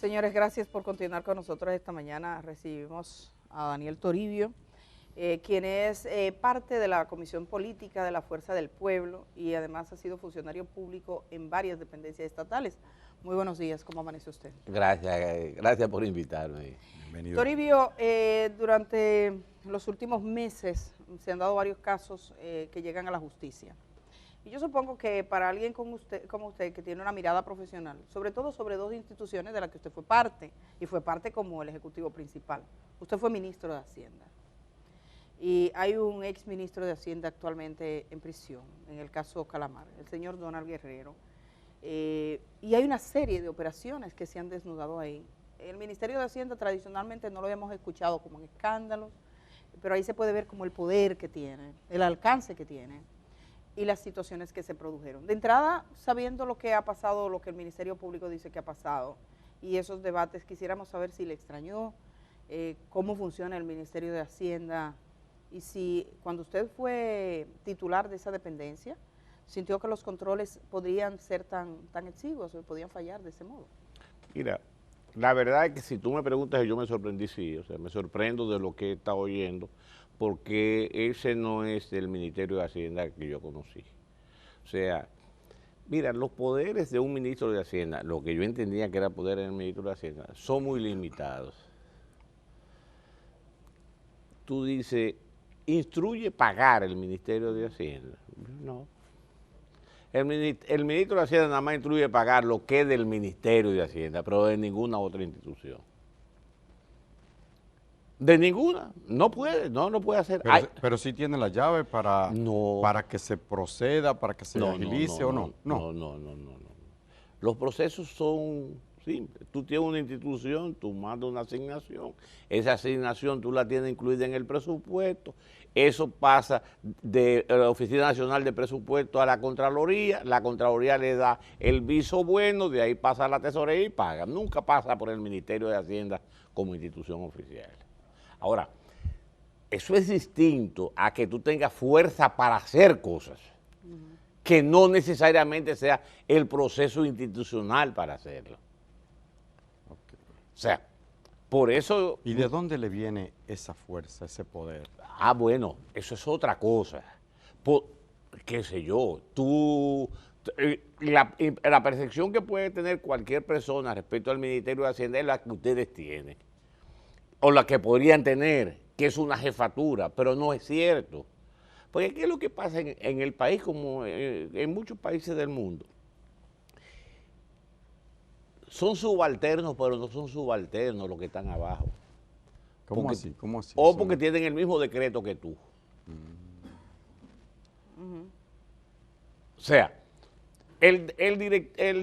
Señores, gracias por continuar con nosotros esta mañana. Recibimos a Daniel Toribio, quien es parte de la Comisión Política de la Fuerza del Pueblo y además ha sido funcionario público en varias dependencias estatales. Muy buenos días, ¿cómo amanece usted? Gracias por invitarme. Bienvenido. Toribio, durante los últimos meses se han dado varios casos que llegan a la justicia. Y yo supongo que para alguien como usted, que tiene una mirada profesional, sobre todo sobre dos instituciones de las que usted fue parte, y fue parte como el ejecutivo principal. Usted fue ministro de Hacienda. Y hay un ex ministro de Hacienda actualmente en prisión, en el caso Calamar, el señor Donald Guerrero. Y hay una serie de operaciones que se han desnudado ahí. El Ministerio de Hacienda tradicionalmente no lo habíamos escuchado como en escándalos, pero ahí se puede ver como el poder que tiene, el alcance que tiene y las situaciones que se produjeron. De entrada, sabiendo lo que ha pasado, lo que el Ministerio Público dice que ha pasado, y esos debates, quisiéramos saber si le extrañó, cómo funciona el Ministerio de Hacienda, y si cuando usted fue titular de esa dependencia, sintió que los controles podrían ser tan exiguos o podían fallar de ese modo. Mira, la verdad es que si tú me preguntas, yo me sorprendí, sí, o sea, me sorprendo de lo que he estado oyendo, porque ese no es el Ministerio de Hacienda que yo conocí. O sea, mira, los poderes de un ministro de Hacienda, lo que yo entendía que era poder en el ministro de Hacienda, son muy limitados. Tú dices, instruye pagar el Ministerio de Hacienda. No. El ministro de Hacienda nada más instruye pagar lo que es del Ministerio de Hacienda, pero de ninguna otra institución. De ninguna, no puede hacer. Pero sí tiene la llave para que se proceda, para que se agilice o no. No. Los procesos son simples. Tú tienes una institución, tú mandas una asignación, esa asignación tú la tienes incluida en el presupuesto, eso pasa de la Oficina Nacional de Presupuesto a la Contraloría le da el viso bueno, de ahí pasa a la Tesorería y paga. Nunca pasa por el Ministerio de Hacienda como institución oficial. Ahora, eso es distinto a que tú tengas fuerza para hacer cosas, que no necesariamente sea el proceso institucional para hacerlo. Okay. O sea, por eso... ¿Y de dónde le viene esa fuerza, ese poder? Bueno, eso es otra cosa. Qué sé yo, la percepción que puede tener cualquier persona respecto al Ministerio de Hacienda es la que ustedes tienen, o la que podrían tener, que es una jefatura, pero no es cierto. Porque ¿qué es lo que pasa en el país, como en muchos países del mundo? Son subalternos, pero no son subalternos los que están abajo. ¿Cómo así? ¿Cómo así? O porque tienen el mismo decreto que tú. O sea, el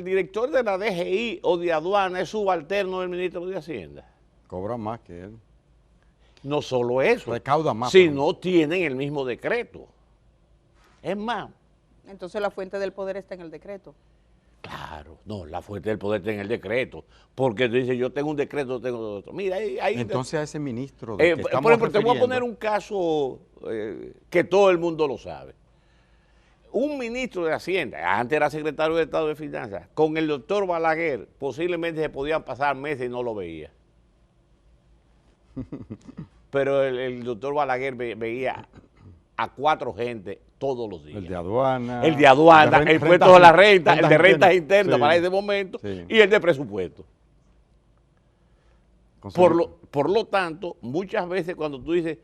director de la DGI o de aduana es subalterno del ministro de Hacienda. Cobra más que él. No solo eso, recauda más. Si no tienen el mismo decreto. Es más. Entonces la fuente del poder está en el decreto. Claro, no, la fuente del poder está en el decreto, porque tú dices, yo tengo un decreto, tengo otro. Mira, ahí entonces a ese ministro por ejemplo, te voy a poner un caso que todo el mundo lo sabe. Un ministro de Hacienda, antes era secretario de Estado de Finanzas, con el doctor Balaguer, posiblemente se podían pasar meses y no lo veía. Pero el doctor Balaguer veía a 4 gente todos los días. El de aduana. El de aduana, el puesto de la renta, el de rentas internas para ese momento, y el de presupuesto. Por lo tanto, muchas veces cuando tú dices,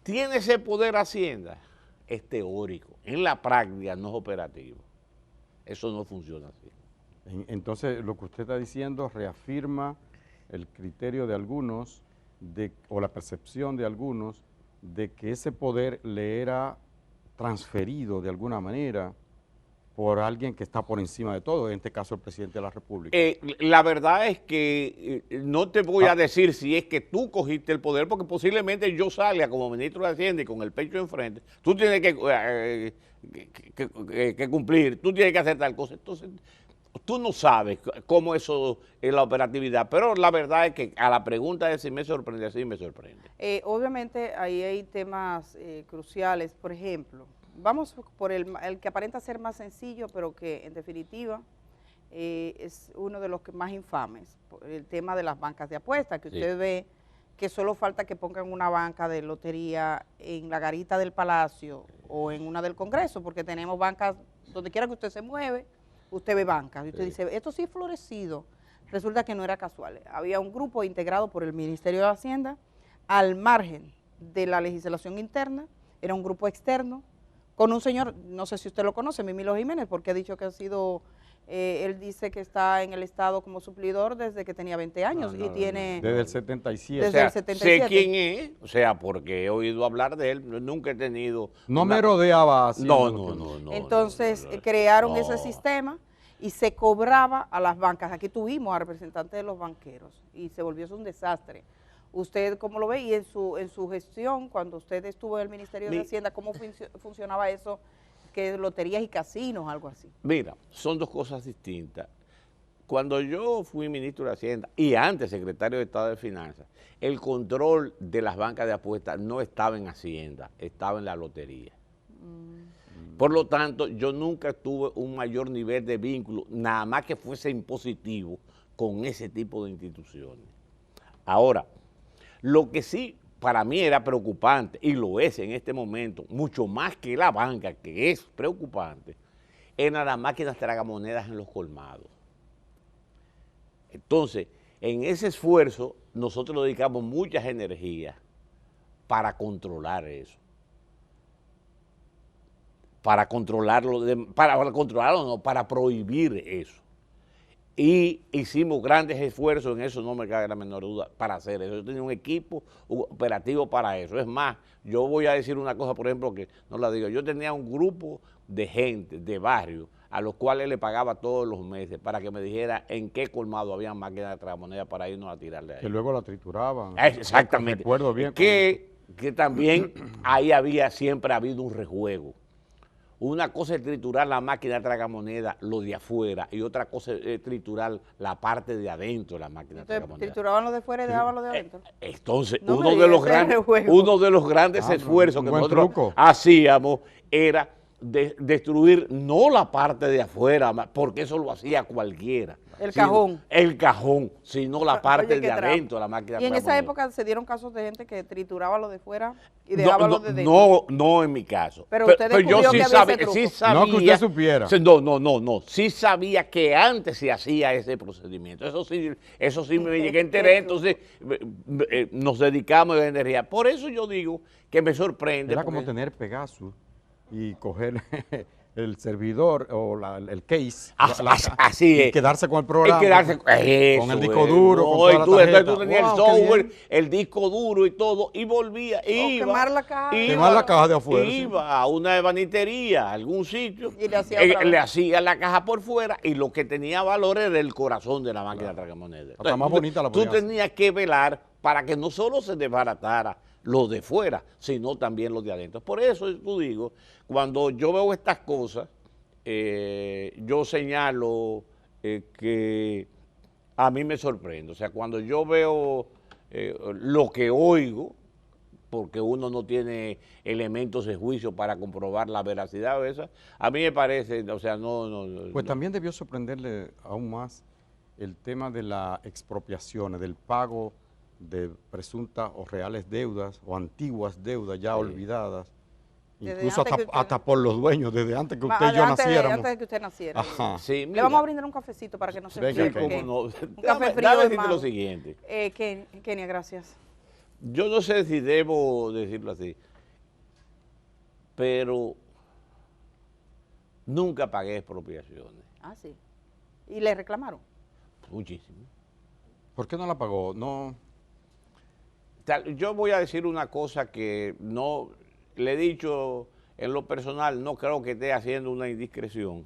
¿tiene ese poder Hacienda? Es teórico. En la práctica no es operativo. Eso no funciona así. Entonces, lo que usted está diciendo reafirma el criterio de algunos, o la percepción de algunos, de que ese poder le era transferido de alguna manera por alguien que está por encima de todo, en este caso el presidente de la República. La verdad es que no te voy a decir si es que tú cogiste el poder, porque posiblemente yo salga como ministro de Hacienda y con el pecho enfrente, tú tienes que cumplir, tú tienes que hacer tal cosa. Entonces, tú no sabes cómo eso es la operatividad, pero la verdad es que a la pregunta de si me sorprende, sí me sorprende. Obviamente ahí hay temas cruciales, por ejemplo, vamos por el que aparenta ser más sencillo, pero que en definitiva es uno de los que más infames, por el tema de las bancas de apuestas, que Sí. usted ve que solo falta que pongan una banca de lotería en la garita del Palacio o en una del Congreso, porque tenemos bancas, donde quiera que usted se mueve, usted ve bancas, y usted Sí. dice, esto sí es florecido. Resulta que no era casual, había un grupo integrado por el Ministerio de Hacienda, al margen de la legislación interna, era un grupo externo, con un señor, no sé si usted lo conoce, Mimilo Jiménez, porque ha dicho que ha sido, él dice que está en el Estado como suplidor desde que tenía 20 años No, y no, tiene... Desde el 77. Desde O sea, el 77. sé quién es, o sea, porque he oído hablar de él, nunca he tenido... No una- me rodeaba No, haciendo lo no, que- no, no. Entonces no, no, crearon no. ese sistema y se cobraba a las bancas. Aquí tuvimos a representantes de los banqueros y se volvió eso un desastre. ¿Usted cómo lo ve? Y en su gestión, cuando usted estuvo en el Ministerio de Mi- Hacienda, ¿cómo funcionaba eso? Que loterías y casinos, algo así. Mira, son dos cosas distintas. Cuando yo fui ministro de Hacienda y antes secretario de Estado de Finanzas, el control de las bancas de apuestas no estaba en Hacienda, estaba en la lotería. Por lo tanto, yo nunca tuve un mayor nivel de vínculo, nada más que fuese impositivo, con ese tipo de instituciones. Ahora, lo que sí para mí era preocupante, y lo es en este momento, mucho más que la banca, que es preocupante, eran las máquinas tragamonedas en los colmados. Entonces, en ese esfuerzo, nosotros dedicamos muchas energías para controlar eso. Para controlarlo, para controlarlo, no, para prohibir eso. Y hicimos grandes esfuerzos en eso, no me cabe la menor duda, para hacer eso. Yo tenía un equipo operativo para eso. Es más, yo voy a decir una cosa, por ejemplo, que no la digo. Yo tenía un grupo de gente, de barrio, a los cuales le pagaba todos los meses para que me dijera en qué colmado había máquinas de tragamonedas para irnos a tirarle ahí. Que luego la trituraban. Exactamente. Recuerdo bien. Que también ahí había, siempre ha habido un rejuego. Una cosa es triturar la máquina de tragamoneda, lo de afuera, y otra cosa es triturar la parte de adentro de la máquina de Entonces, tragamoneda. trituraban lo de fuera y dejaban lo de adentro. Entonces, No me uno, de digas, los ese grandes, rejuego. uno de los grandes Ah, esfuerzos un que buen nosotros truco. hacíamos era destruir no la parte de afuera, porque eso lo hacía cualquiera. El sino- cajón. El cajón, sino la parte Oye, qué de trampa. adentro de la máquina de Y en esa tragamoneda. época se dieron casos de gente que trituraba lo de fuera y dejaba lo de dentro. No en mi caso. Pero usted descubrió yo que sí había ese sabía, truco. sí sabía. No que usted supiera. No. Sí sabía que antes se hacía ese procedimiento. Eso sí me llegué a enterar. Entonces nos dedicamos de energía. Por eso yo digo que me sorprende. Era como porque- tener Pegasus y coger el servidor o el case. Así y es. quedarse con el programa. Y quedarse con el disco es. duro, No, con toda y la tú, entonces tarjeta. tú tenías Wow, el qué software, bien. el disco duro y todo, y volvía. Iba, quemar la caja. Quemar la caja de afuera, sí. Iba a una ebanitería, a algún sitio, Y le hacía otra vez. le hacía la caja por fuera, y lo que tenía valor era el corazón de la máquina de tragamonedas. Hasta más bonita la Tú podían hacer. tenías que velar para que no solo se desbaratara lo de fuera, sino también lo de adentro. Por eso tú digo, cuando yo veo estas cosas, yo señalo que a mí me sorprende. O sea, cuando yo veo lo que oigo, porque uno no tiene elementos de juicio para comprobar la veracidad de esa, a mí me parece, o sea, Pues no. también debió sorprenderle aún más el tema de las expropiaciones, del pago de presuntas o reales deudas o antiguas deudas ya Sí. olvidadas, Desde incluso antes que usted- hasta por los dueños, desde antes que usted y yo Antes naciéramos. de que usted naciera. Ajá. Sí, Le mira, vamos a brindar un cafecito para que no se Venga, enfríe, cómo porque- no. Un café Déjame frío, decirte hermano. lo siguiente. Kenia, gracias. Yo no sé si debo decirlo así, pero nunca pagué expropiaciones. Ah, sí. ¿Y le reclamaron? Muchísimo. ¿Por qué no la pagó? No. Yo voy a decir una cosa que no le he dicho en lo personal, no creo que esté haciendo una indiscreción,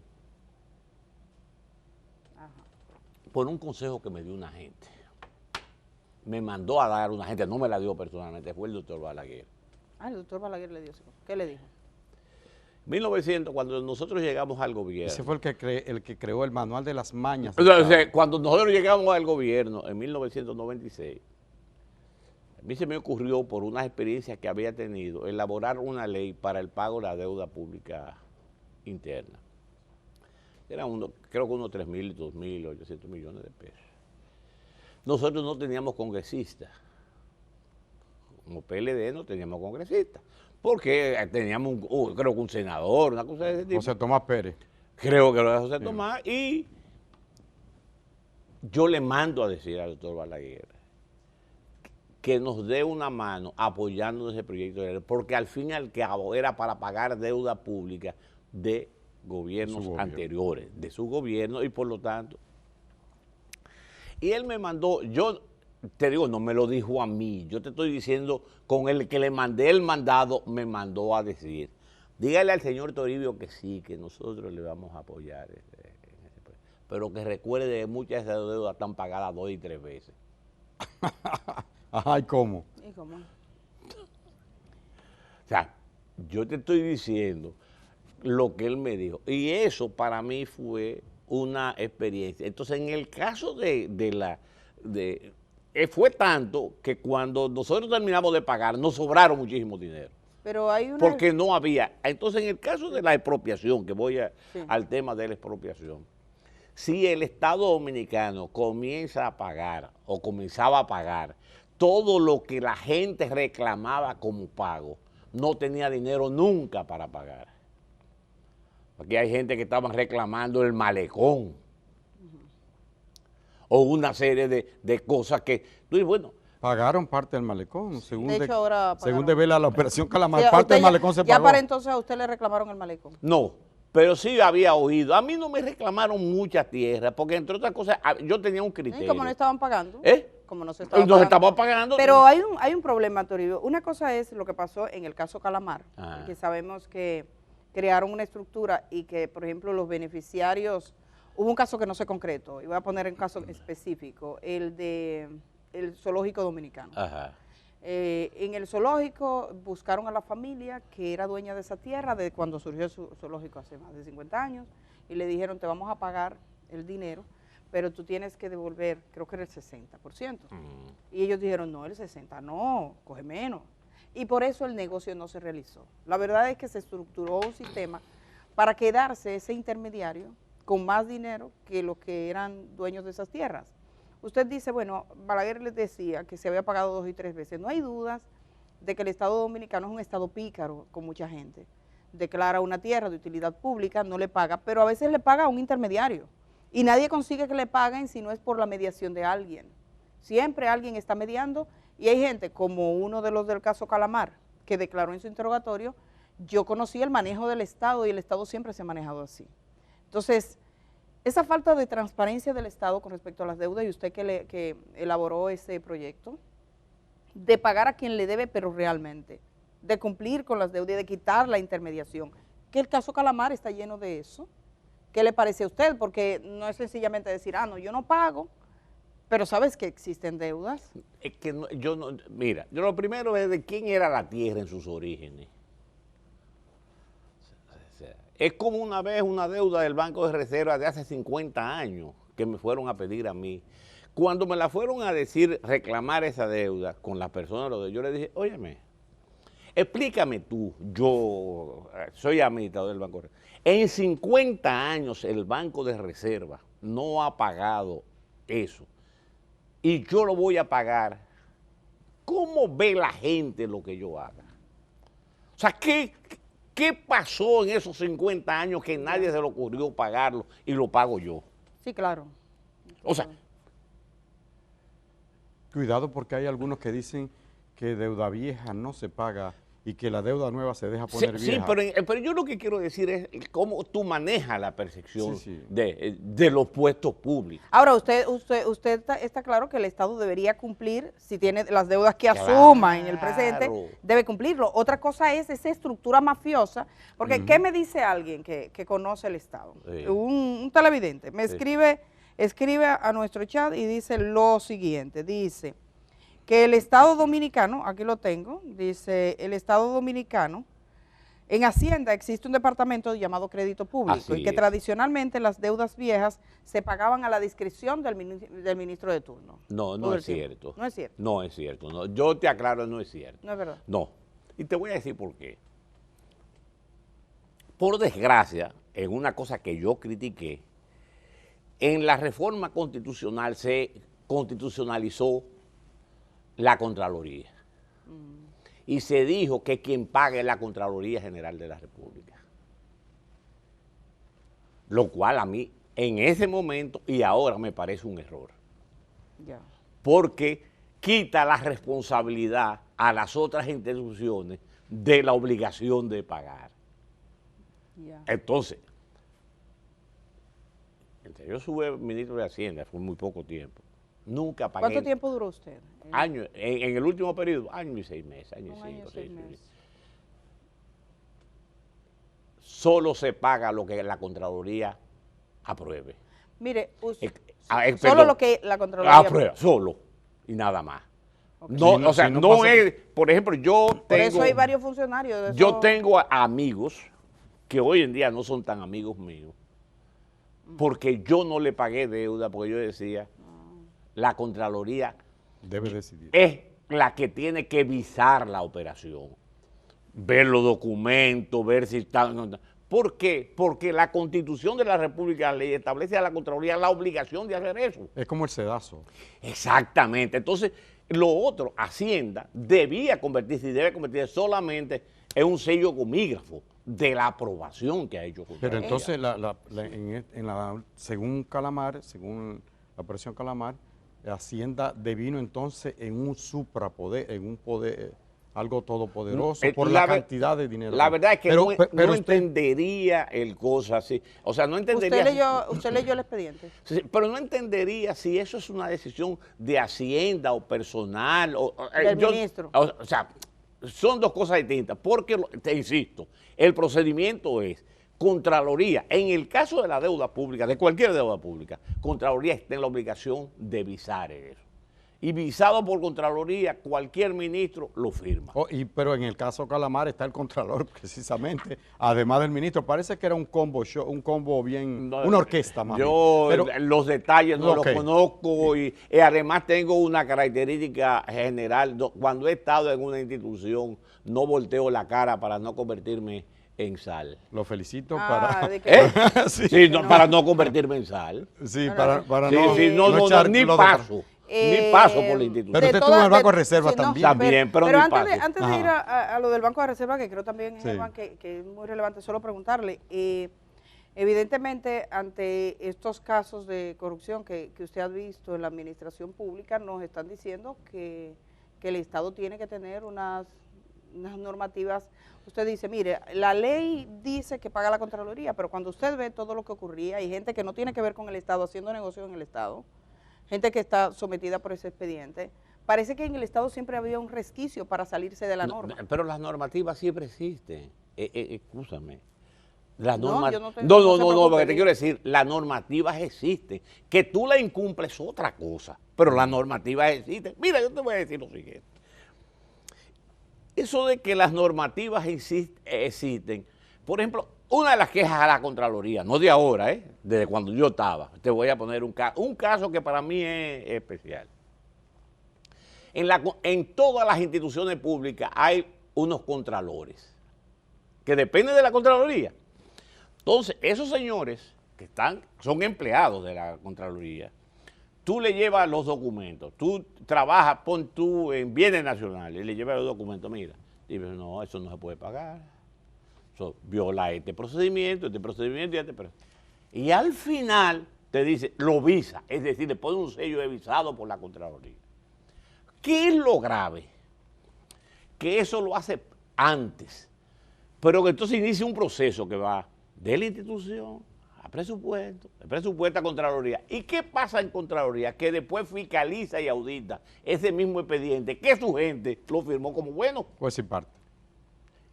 Ajá. por un consejo que me dio una gente. Me mandó a dar una gente, no me la dio personalmente, fue el doctor Balaguer. Ah, el doctor Balaguer le dio eso. ¿Qué le dijo? 1900, cuando nosotros llegamos al gobierno. Ese fue el que creó el manual de las mañas. O sea, cuando nosotros llegamos al gobierno en 1996, a mí se me ocurrió, por unas experiencias que había tenido, elaborar una ley para el pago de la deuda pública interna. creo que unos 3.000, 2.800 millones de pesos. Nosotros no teníamos congresistas. Como PLD no teníamos congresistas. Porque teníamos, creo que un senador, una cosa de ese tipo. José Tomás Pérez. Creo que lo de José Tomás. Y yo le mando a decir al doctor Balaguer que nos dé una mano apoyando ese proyecto de ley, porque al fin y al cabo era para pagar deuda pública de gobiernos anteriores, de su gobierno, y por lo tanto, y él me mandó, yo te digo, no me lo dijo a mí, yo te estoy diciendo, con el que le mandé el mandado, me mandó a decir, dígale al señor Toribio que sí, que nosotros le vamos a apoyar, pero que recuerde que muchas de esas deudas están pagadas 2 y 3 veces. Ajá, ¿y cómo? ¿Y cómo? O sea, yo te estoy diciendo lo que él me dijo. Y eso para mí fue una experiencia. Entonces, en el caso fue tanto que cuando nosotros terminamos de pagar, nos sobraron muchísimo dinero. Pero hay una... Porque no había. Entonces, en el caso de la expropiación, que voy al tema de la expropiación, si el Estado Dominicano comienza a pagar o comenzaba a pagar todo lo que la gente reclamaba como pago, no tenía dinero nunca para pagar. Aquí hay gente que estaban reclamando el malecón o una serie de cosas que, bueno, pagaron parte del malecón, según de hecho, ahora según devela la operación Calamar, sí, parte del malecón se pagó. Ya para entonces a usted le reclamaron el malecón. No, pero sí había oído. A mí no me reclamaron mucha tierra, porque entre otras cosas, yo tenía un criterio. ¿Y como no estaban pagando? Como no se estaba pagando. Pero hay un problema, Toribio. Una cosa es lo que pasó en el caso Calamar, que sabemos que crearon una estructura y que, por ejemplo, los beneficiarios, hubo un caso que no se concretó, y voy a poner un caso específico, el zoológico dominicano. Ajá. En el zoológico buscaron a la familia que era dueña de esa tierra de cuando surgió el zoológico hace más de 50 años, y le dijeron, te vamos a pagar el dinero, pero tú tienes que devolver, creo que era el 60%. Y ellos dijeron, no, el 60%, no, coge menos. Y por eso el negocio no se realizó. La verdad es que se estructuró un sistema para quedarse ese intermediario con más dinero que los que eran dueños de esas tierras. Usted dice, bueno, Balaguer les decía que se había pagado 2 y 3 veces. No hay dudas de que el Estado Dominicano es un Estado pícaro con mucha gente. Declara una tierra de utilidad pública, no le paga, pero a veces le paga a un intermediario. Y nadie consigue que le paguen si no es por la mediación de alguien. Siempre alguien está mediando, y hay gente como uno de los del caso Calamar, que declaró en su interrogatorio, yo conocí el manejo del Estado y el Estado siempre se ha manejado así. Entonces, esa falta de transparencia del Estado con respecto a las deudas, y usted que elaboró ese proyecto, de pagar a quien le debe, pero realmente, de cumplir con las deudas y de quitar la intermediación, que el caso Calamar está lleno de eso. ¿Qué le parece a usted? Porque no es sencillamente decir, no, yo no pago, pero ¿sabes que existen deudas? Es que mira, yo lo primero es de quién era la tierra en sus orígenes. Es como una vez una deuda del Banco de Reserva de hace 50 años que me fueron a pedir a mí. Cuando me la fueron a decir, reclamar esa deuda con las personas, yo le dije, óyeme, explícame tú, yo soy administrador del Banco de Reserva. En 50 años el Banco de Reserva no ha pagado eso y yo lo voy a pagar. ¿Cómo ve la gente lo que yo haga? O sea, ¿qué pasó en esos 50 años que nadie se le ocurrió pagarlo y lo pago yo? Sí, claro. O sea, cuidado, porque hay algunos que dicen que deuda vieja no se paga y que la deuda nueva se deja poner vieja. Sí, pero yo lo que quiero decir es cómo tú manejas la percepción de los puestos públicos. Ahora, usted está claro que el Estado debería cumplir, si tiene las deudas que asuma en el presente, debe cumplirlo. Otra cosa es esa estructura mafiosa, porque ¿qué me dice alguien que conoce el Estado? Sí. Un televidente me escribe a nuestro chat y dice lo siguiente, dice que el Estado Dominicano, aquí lo tengo, dice el Estado Dominicano, en Hacienda existe un departamento llamado Crédito Público y que tradicionalmente las deudas viejas se pagaban a la discreción del ministro de turno. No es cierto. No es cierto. No es cierto. No. Yo te aclaro, no es cierto. No es verdad. No. Y te voy a decir por qué. Por desgracia, en una cosa que yo critiqué, en la reforma constitucional se constitucionalizó la Contraloría. Y se dijo que quien pague es la Contraloría General de la República. Lo cual a mí, en ese momento y ahora, me parece un error. Ya. Porque quita la responsabilidad a las otras instituciones de la obligación de pagar. Ya. Entonces, yo fui ministro de Hacienda, fue muy poco tiempo. Nunca pagué. ¿Cuánto tiempo duró usted? Año, en el último periodo, año y 6 meses, año y Un año y 5, 6 6 meses. meses. Solo se paga lo que la Contraloría apruebe. Mire, Perdón, solo lo que la Contraloría aprueba, solo, y nada más. Ok. No, Si no- o sea, si no no pasa- es, por ejemplo, yo Por tengo, eso hay varios funcionarios. De yo eso- tengo amigos que hoy en día no son tan amigos míos, porque yo no le pagué deuda, porque yo decía, la Contraloría Debe decidir. es la que tiene que visar la operación, ver los documentos, ver si están... ¿Por qué? Porque la Constitución de la República le establece a la Contraloría la obligación de hacer eso. Es como el sedazo. Exactamente. Entonces, lo otro, Hacienda, debía convertirse y debe convertirse solamente en un sello gomígrafo de la aprobación que ha hecho Pero Contraloría. entonces, según Calamar, según la operación Calamar, Hacienda devino entonces en un suprapoder, en un poder, algo todopoderoso, por la cantidad de dinero. La verdad es que Pero- no, pero no usted- entendería el cosa así. O sea, no entendería... usted leyó el expediente. Sí, pero no entendería si eso es una decisión de Hacienda o personal. Del ministro. O sea, son dos cosas distintas. Porque, te insisto, el procedimiento es Contraloría. En el caso de la deuda pública, de cualquier deuda pública, Contraloría está en la obligación de visar eso. Y visado por Contraloría, cualquier ministro lo firma. Pero en el caso Calamar está el Contralor, precisamente, además del ministro. Parece que era un combo show, un combo bien, No, una orquesta más yo bien. Pero- los detalles no Ok. los conozco y además tengo una característica general. Cuando he estado en una institución, no volteo la cara para no convertirme en sal. Lo felicito Ah, para... de que- Sí. Sí, no. para no convertirme en sal. Sí, No, para, no. para Sí, no, sí, no, echar ni lodo paso. Ni paso por la institución. Pero usted estuvo en el Banco de Reserva también. También, pero ni antes de, pase. antes de ir a lo del Banco de Reserva, que creo también, Sí. Germán, que es muy relevante, solo preguntarle, evidentemente, ante estos casos de corrupción que usted ha visto en la administración pública, nos están diciendo que el Estado tiene que tener unas normativas. Usted dice, mire, la ley dice que paga la Contraloría, pero cuando usted ve todo lo que ocurría, hay gente que no tiene que ver con el Estado, haciendo negocios en el Estado, gente que está sometida por ese expediente, parece que en el Estado siempre había un resquicio para salirse de la norma. Pero las normativas siempre existen. Escúchame. Las No, normas... yo no te- no, no se preocupe, porque te diga. quiero decir, las normativas existen. Que tú la incumples es otra cosa, pero las normativas existen. Mira, yo te voy a decir lo siguiente. Eso de que las normativas existen, por ejemplo, una de las quejas a la Contraloría, no de ahora, desde cuando yo estaba, te voy a poner un caso que para mí es especial. En todas las instituciones públicas hay unos contralores que dependen de la Contraloría. Entonces, esos señores que son empleados de la Contraloría, tú le llevas los documentos, tú trabajas, pon tú en bienes nacionales, y le llevas los documentos, mira, dices, no, eso no se puede pagar, eso viola este procedimiento, y este procedimiento. Y al final te dice, lo visa, es decir, le pone un sello de visado por la Contraloría. ¿Qué es lo grave? Que eso lo hace antes, pero que entonces inicia un proceso que va de la institución a presupuesto, de presupuesto a Contraloría. ¿Y qué pasa en Contraloría? Que después fiscaliza y audita ese mismo expediente, que su gente lo firmó como bueno. Pues sí, parte.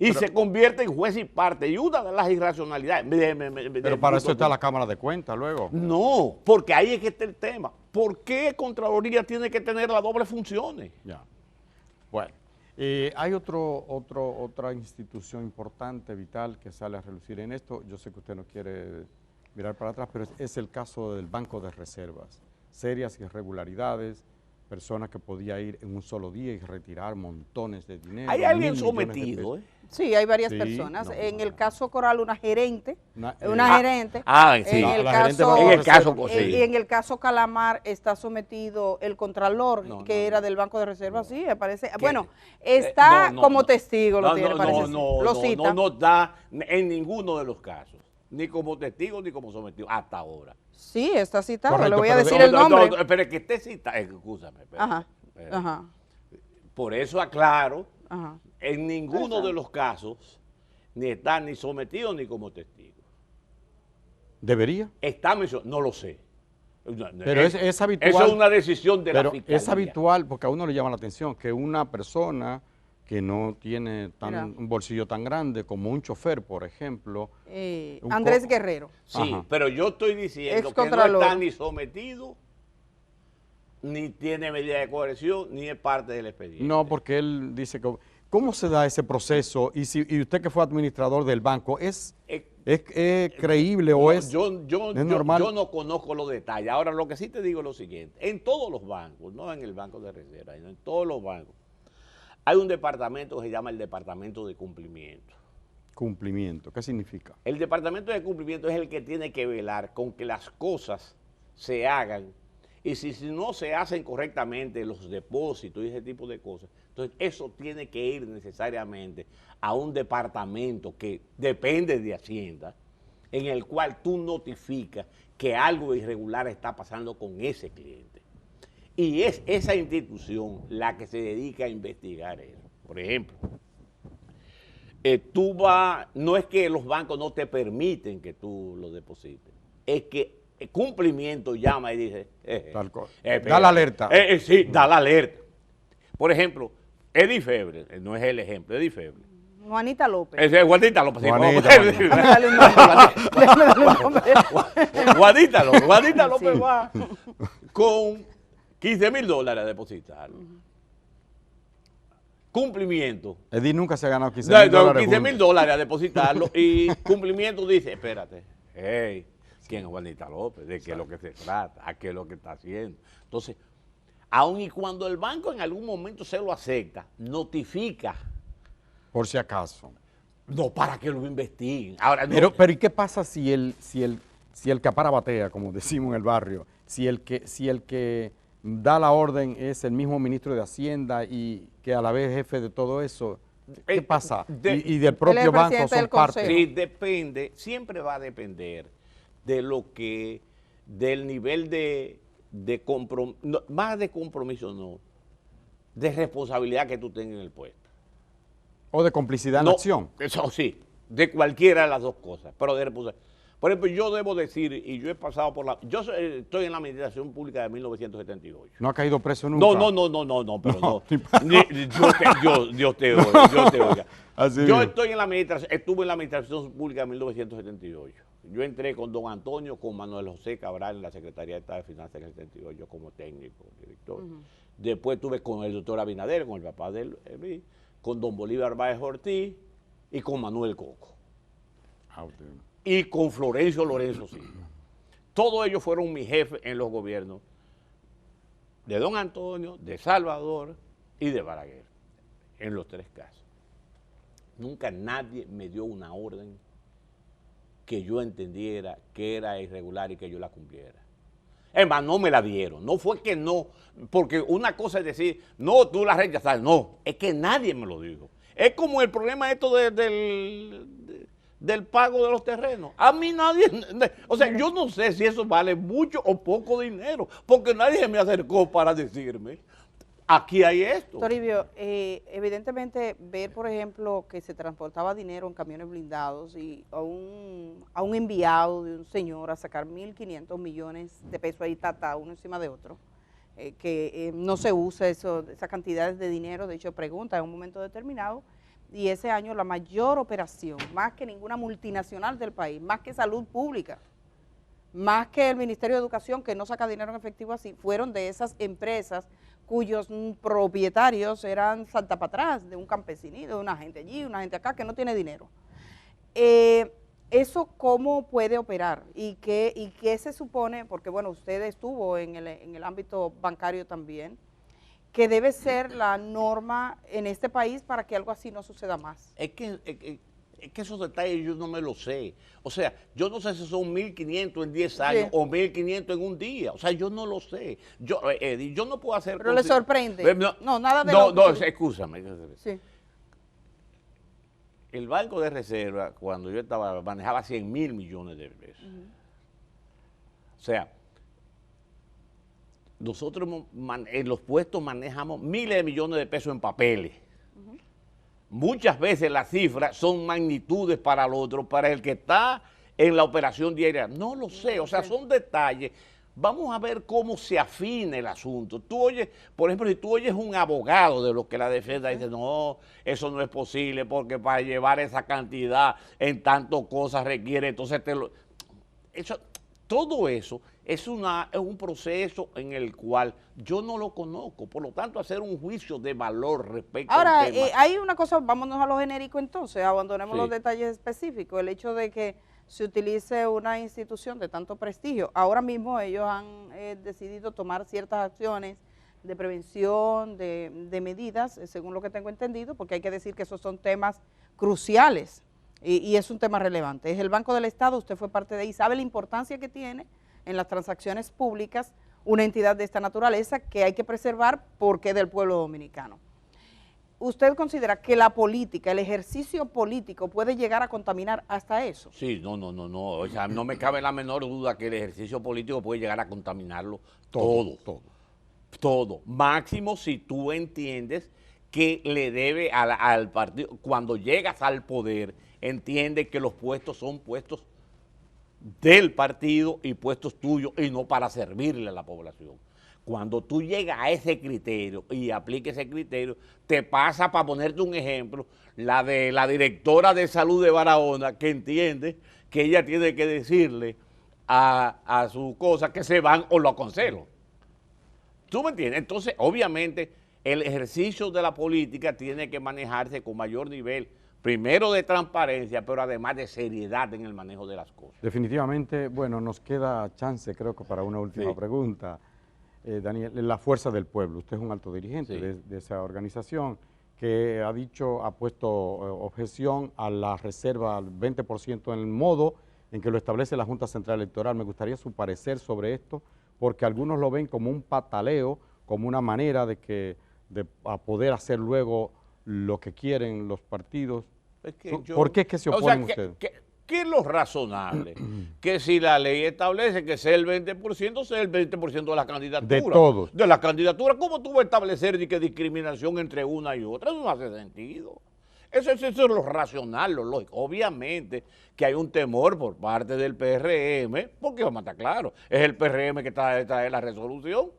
Y se convierte en juez y parte. Y una de las irracionalidades... Pero para eso está la Cámara de Cuentas luego. No, porque ahí es que está el tema. ¿Por qué Contraloría tiene que tener las dobles funciones? Ya. Bueno, hay otra institución importante, vital, que sale a relucir en esto. Yo sé que usted no quiere mirar para atrás, pero es el caso del Banco de Reservas. Serias irregularidades personas que podía ir en un solo día y retirar montones de dinero. Hay alguien 1.000 millones de sometido, pesos. Sí, hay varias Sí, personas. no, En no, el no. caso Coral, una gerente. Sí. Sí. En el La gerente caso, bajo En el caso, reserva. sí. y en el caso Calamar está sometido el contralor, No, que no, era no. del Banco de Reserva. Sí, me parece. ¿Qué? Bueno, está No, como no. testigo, lo No, tiene, no, parece. no, sí. no, Lo no, cita. no está en ninguno de los casos, ni como testigo ni como sometido, hasta ahora. Sí, está citado. Correcto, Le voy a pero decir No, el nombre. no, pero es que esté citado, escúchame. Ajá, espérate. ajá, Por eso aclaro, ajá. en ninguno Eso. de los casos ni está ni sometido ni como testigo. ¿Debería? Está mencionado, no lo sé. Pero es habitual. Eso es una decisión de la Pero fiscalía. es habitual, porque a uno le llama la atención, que una persona que no tiene Mira. un bolsillo tan grande como un chofer, por ejemplo. Un Andrés co- Guerrero. Sí, Ajá. pero yo estoy diciendo que no Excontralor. está ni sometido, ni tiene medida de coerción, ni es parte del expediente. No, porque él dice que... ¿Cómo se da ese proceso? Y usted que fue administrador del banco, ¿es creíble o No, es normal? yo no conozco los detalles. Ahora, lo que sí te digo es lo siguiente. En todos los bancos, no en el Banco de Reserva, sino en todos los bancos, hay un departamento que se llama el Departamento de Cumplimiento. Cumplimiento, ¿qué significa? El Departamento de Cumplimiento es el que tiene que velar con que las cosas se hagan. Y si no se hacen correctamente los depósitos y ese tipo de cosas, entonces eso tiene que ir necesariamente a un departamento que depende de Hacienda, en el cual tú notificas que algo irregular está pasando con ese cliente. Y es esa institución la que se dedica a investigar eso. Por ejemplo, no es que los bancos no te permiten que tú lo deposites, es que el Cumplimiento llama y dice, Tal cosa. espérate. Da la alerta. Sí, da la alerta. Por ejemplo, Eddie Febre, no es el ejemplo, Eddie Febre. Juanita López. Ese es Juanita López. sí, Juanita, vamos. Juanita. Déjame darle un nombre. Déjame darle un nombre. Juanita López Sí. va con $15,000 a depositar. Cumplimiento. Eddie nunca se ha ganado $15,000. $15,000 a depositarlo y Cumplimiento dice, espérate, hey, ¿quién es Juanita López? ¿De qué es lo que se trata? ¿A qué es lo que está haciendo? Entonces, aun y cuando el banco en algún momento se lo acepta, notifica, Por si acaso. no para que lo investiguen. Ahora, no, Pero ¿y qué pasa si el que apara batea, como decimos en el barrio, si el que da la orden es el mismo ministro de Hacienda y que a la vez jefe de todo eso? ¿Qué pasa? Y del propio el banco presidente son del parte. consejo. sí, depende, siempre va a depender de del nivel de compromiso, más de compromiso no, de responsabilidad que tú tengas en el puesto. O de complicidad en la acción. Eso sí, de cualquiera de las dos cosas, pero de responsabilidad. Por ejemplo, yo debo decir, y yo he pasado estoy en la administración pública de 1978. No ha caído preso nunca. No, pero No, no. Dios te oiga. Así Yo bien. estuve en la administración pública de 1978. Yo entré con don Antonio, con Manuel José Cabral en la Secretaría de Estado de Finanzas en el 78 como técnico, director. Después estuve con el doctor Abinader, con el papá de él, con don Bolívar Báez Ortiz y con Manuel Coco. Y con Florencio Lorenzo Silva. Todos ellos fueron mis jefes en los gobiernos de don Antonio, de Salvador y de Balaguer, en los tres casos. Nunca nadie me dio una orden que yo entendiera que era irregular y que yo la cumpliera. Es más, no me la dieron. No fue que no, porque una cosa es decir, no, tú la rechazaste. No, es que nadie me lo dijo. Es como el problema esto del pago de los terrenos. A mí nadie, o sea, yo no sé si eso vale mucho o poco dinero, porque nadie me acercó para decirme, aquí hay esto. Toribio, evidentemente ver, por ejemplo, que se transportaba dinero en camiones blindados y a un enviado de un señor a sacar 1.500 millones de pesos, ahí está uno encima de otro, que no se usa esas cantidades de dinero, de hecho pregunta en un momento determinado, y ese año la mayor operación, más que ninguna multinacional del país, más que salud pública, más que el Ministerio de Educación, que no saca dinero en efectivo así, fueron de esas empresas cuyos propietarios eran Santa Patrás, de un campesinito, de una gente allí, una gente acá, que no tiene dinero. ¿Eso cómo puede operar? ¿Y qué se supone? Porque, bueno, usted estuvo en el ámbito bancario también. que debe ser la norma en este país para que algo así no suceda más. Es que esos detalles yo no me los sé. O sea, yo no sé si son 1.500 en 10 años Sí. o 1.500 en un día. O sea, yo no lo sé. Yo, Eddie, yo no puedo hacer... Pero le sorprende. No, nada de No, lo no, que- escúchame. Sí. El Banco de Reserva, cuando yo estaba, manejaba 100.000 millones de pesos. O sea, nosotros en los puestos manejamos miles de millones de pesos en papeles. Muchas veces las cifras son magnitudes para el otro, para el que está en la operación diaria. No lo sé, o sea, son detalles. Vamos a ver cómo se afina el asunto. Tú oyes, por ejemplo, si tú oyes un abogado de lo que la defensa dice, no, eso no es posible porque para llevar esa cantidad en tanto cosas requiere, entonces todo eso es un proceso en el cual yo no lo conozco, por lo tanto hacer un juicio de valor respecto Ahora, al tema. hay una cosa, vámonos a lo genérico entonces, abandonemos Sí. los detalles específicos, el hecho de que se utilice una institución de tanto prestigio. Ahora mismo ellos han decidido tomar ciertas acciones de prevención, de medidas, según lo que tengo entendido, porque hay que decir que esos son temas cruciales y es un tema relevante. Es el Banco del Estado, usted fue parte de ahí, sabe la importancia que tiene en las transacciones públicas una entidad de esta naturaleza que hay que preservar porque es del pueblo dominicano. ¿Usted considera que la política, el ejercicio político puede llegar a contaminar hasta eso? Sí, no. O sea, no me cabe la menor duda que el ejercicio político puede llegar a contaminarlo todo. Máximo si tú entiendes que le debe al partido, cuando llegas al poder, entiende que los puestos son puestos del partido y puestos tuyos y no para servirle a la población. Cuando tú llegas a ese criterio y apliques ese criterio, te pasa, para ponerte un ejemplo, la de la directora de salud de Barahona, que entiende que ella tiene que decirle a su cosa que se van o lo aconsejo. ¿Tú me entiendes? Entonces, obviamente, el ejercicio de la política tiene que manejarse con mayor nivel, primero de transparencia, pero además de seriedad en el manejo de las cosas. Definitivamente, bueno, nos queda chance, creo que para una última Sí. pregunta. Daniel, la fuerza del pueblo, usted es un alto dirigente Sí. de esa organización que ha puesto objeción a la reserva al 20% en el modo en que lo establece la Junta Central Electoral. Me gustaría su parecer sobre esto, porque algunos lo ven como un pataleo, como una manera de poder hacer luego lo que quieren los partidos. Es que ¿Por qué es que se oponen ustedes? ¿Qué es lo razonable? Que si la ley establece que sea el 20%, sea el 20% de la candidatura. De todos. De la candidatura. ¿Cómo tú vas a establecer que discriminación entre una y otra? Eso no hace sentido. Eso es lo racional, lo lógico. Obviamente que hay un temor por parte del PRM, porque vamos a estar claros, es el PRM que está detrás de la resolución.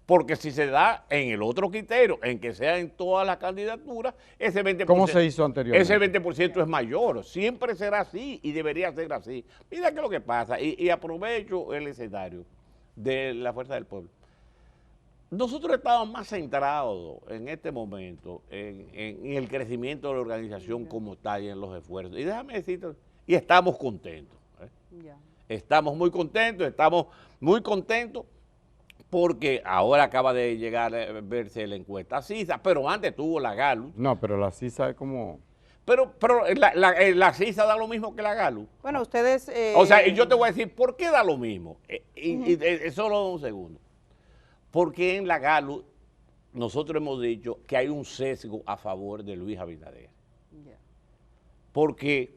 Porque si se da en el otro criterio, en que sea en todas las candidaturas, ese 20%... ¿Cómo se hizo anteriormente? Ese 20% es mayor, siempre será así y debería ser así. Mira qué es lo que pasa, y aprovecho el escenario de la Fuerza del Pueblo. Nosotros estamos más centrados en este momento en el crecimiento de la organización como está y en los esfuerzos. Y déjame decirte, y estamos contentos. Ya. Estamos muy contentos porque ahora acaba de llegar a verse la encuesta CISA, pero antes tuvo la Gallup. No, pero la CISA es como... Pero la CISA da lo mismo que la Gallup. Bueno, ustedes... O sea, y yo te voy a decir, ¿por qué da lo mismo? Solo un segundo. Porque en la Gallup nosotros hemos dicho que hay un sesgo a favor de Luis Abinader. Ya. Porque,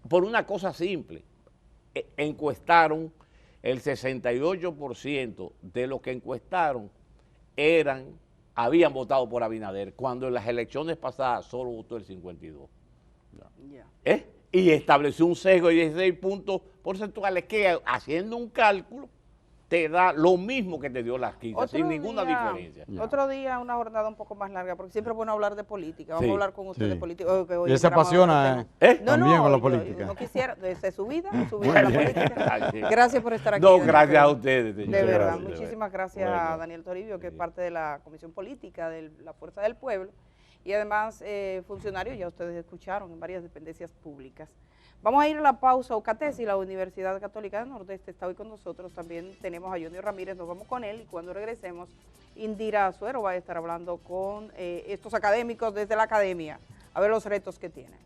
por una cosa simple, encuestaron el 68% de los que encuestaron habían votado por Abinader, cuando en las elecciones pasadas solo votó el 52%. Ya. Y estableció un sesgo de 16 puntos porcentuales que, haciendo un cálculo, te da lo mismo que te dio la CISA, sin ninguna diferencia. Ya. Otro día una jornada un poco más larga, porque siempre es bueno hablar de política. Vamos Sí, a hablar con usted sí. de política. Y él se apasiona también con la política. No quisiera, desde su vida en la política. Ay, sí. Gracias por estar aquí. No, Daniel gracias a Toribio. ustedes. De señor. verdad, gracias. muchísimas gracias Bueno, a Daniel Toribio, que es sí. parte de la Comisión Política de la Fuerza del Pueblo, y además funcionario, ya ustedes escucharon, en varias dependencias públicas. Vamos a ir a la pausa. UCATESI, la Universidad Católica del Nordeste, está hoy con nosotros. También tenemos a Johnny Ramírez, nos vamos con él y cuando regresemos, Indira Azuero va a estar hablando con estos académicos desde la academia, a ver los retos que tienen.